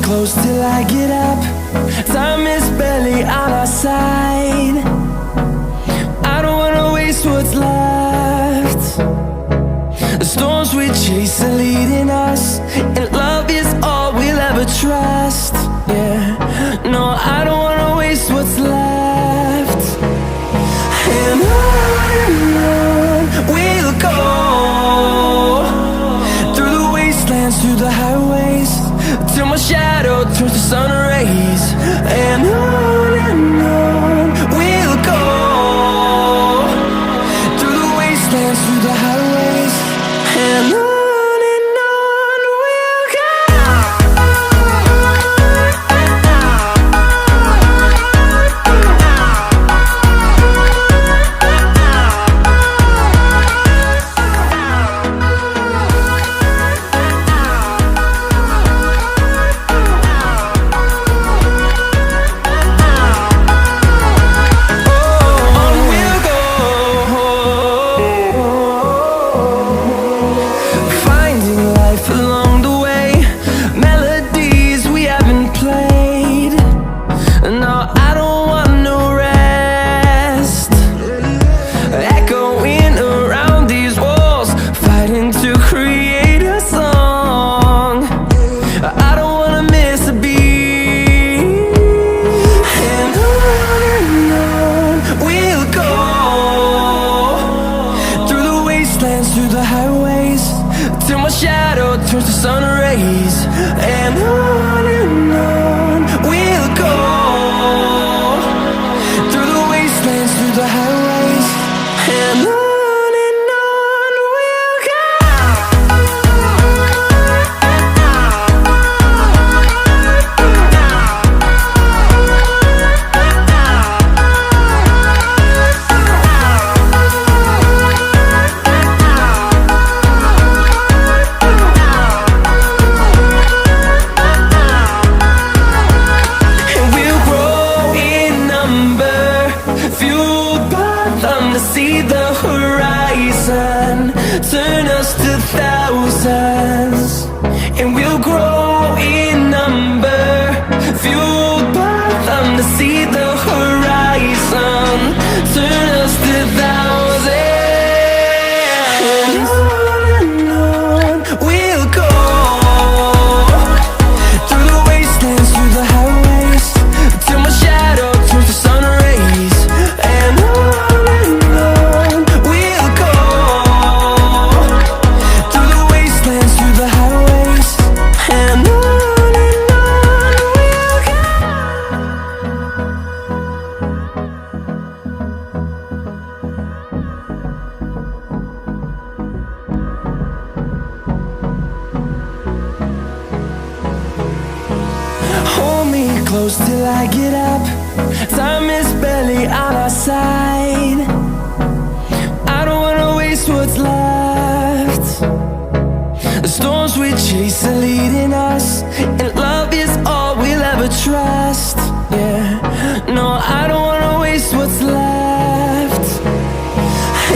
Close till I get up. Time is barely on our side. I don't wanna waste what's left. The storms we chase are leading us, and love is all we'll ever trust. Yeah, no, I don't wanna waste what's left. And on we'll go, through the wastelands, through the highways, till my shadow turns to sun rays. And on we'll go, through the wastelands, through the highways, and on we'll go. Through the highways, till my shadow turns to sun rays. And on we'll go, through the wastelands, through the highways, and on we'll go. See the horizon, turn us to thousands, and we'll grow in number, fueled by them. To see the horizon, turn us to thousands, and on we'll go, through the wastelands, through the highways, till my shadow turns to sun rays. And close till I get up. Time is barely on our side. I don't wanna waste what's left. The storms we chase are leading us, and love is all we'll ever trust. Yeah, no, I don't wanna waste what's left.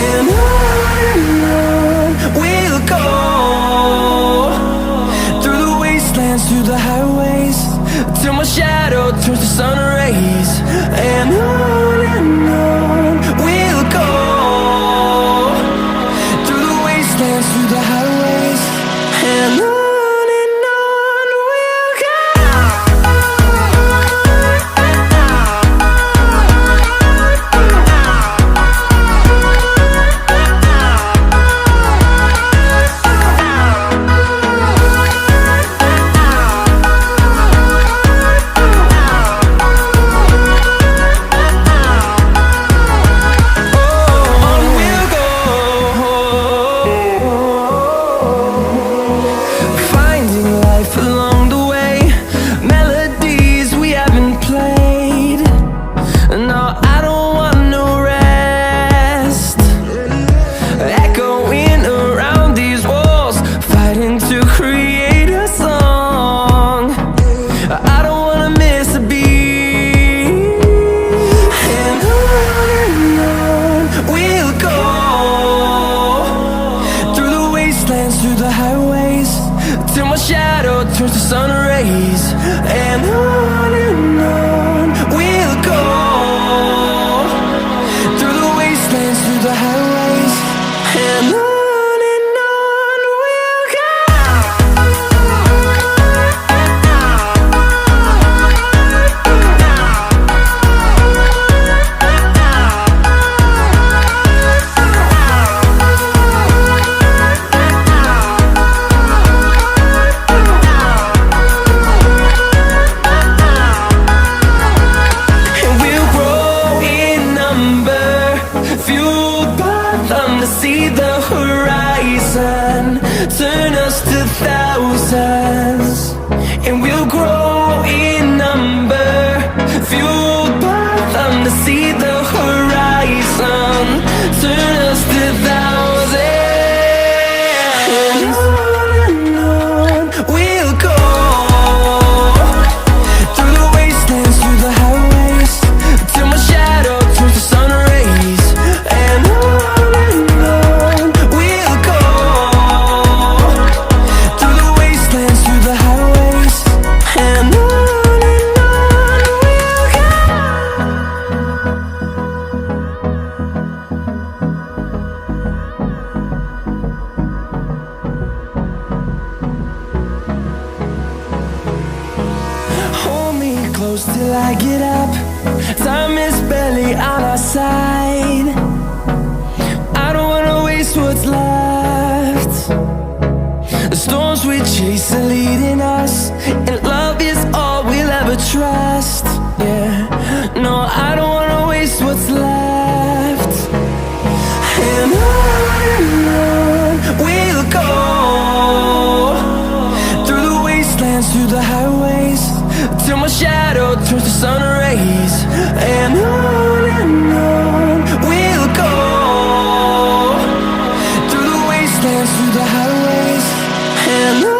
And on we'll go, through the wastelands, through the highways, till my shadow turns to sun rays. And on we'll go, through the wastelands, through the highways, and on we'll go. turns to sun rays, and on we'll go, through the wastelands, through the highways, and on we'll go. See the horizon, turn us to thousands, and we'll grow in number, fueled by them to see the horizon, turn us to thousands, and on we'll go, through the wastelands, through the highways, till my shadow turns to sun rays, and on close till I get up. Time is barely on our side. I don't wanna waste what's left. The storms we chase are leading us, and love is all we'll ever trust. Yeah, no, I don't wanna waste what's left. And on we'll go, through the wastelands, through the highways, till my shadow turns to sun rays, and on we'll go, through the wastelands, through the highways, and on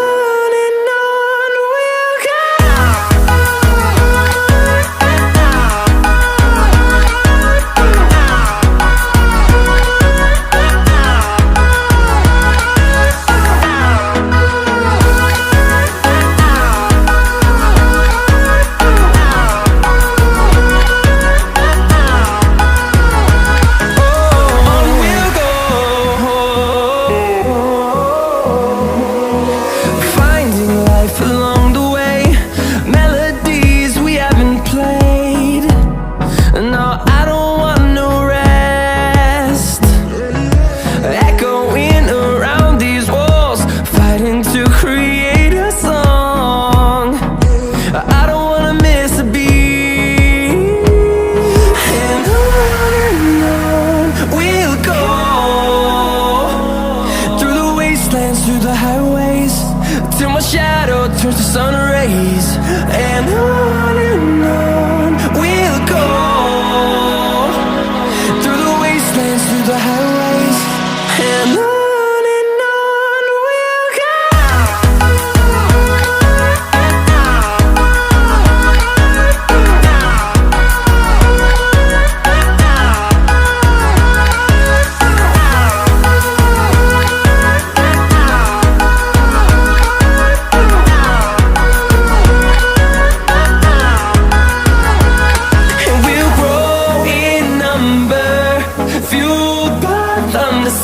we'll go. Through the highways, till my shadow turns to sun rays, and on we'll go, through the wastelands, through the highways, and on we'll go.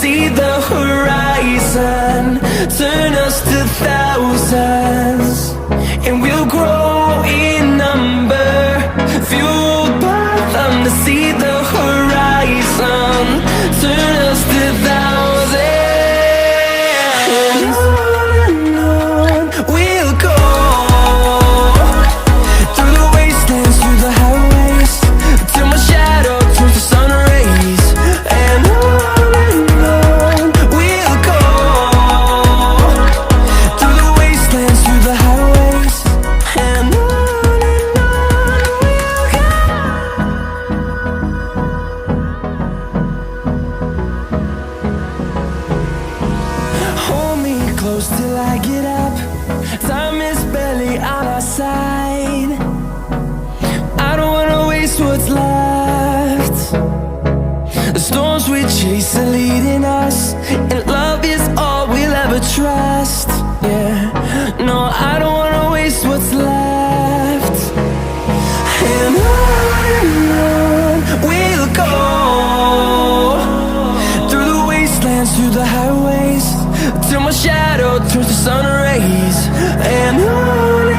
See the horizon, turn us to thousands, and we'll grow in number, fueled by them to see the horizon, turn us to thousands, and on we'll go, through the wastelands, through the highways, till my shadow turns to sun rays, and on close till I get up. Time is barely on our side. I don't wanna waste what's left. The storms we chase are leading us, and love is all we'll ever trust. Yeah, no, I don't wanna dance through the highways till my shadow turns to sun rays. And on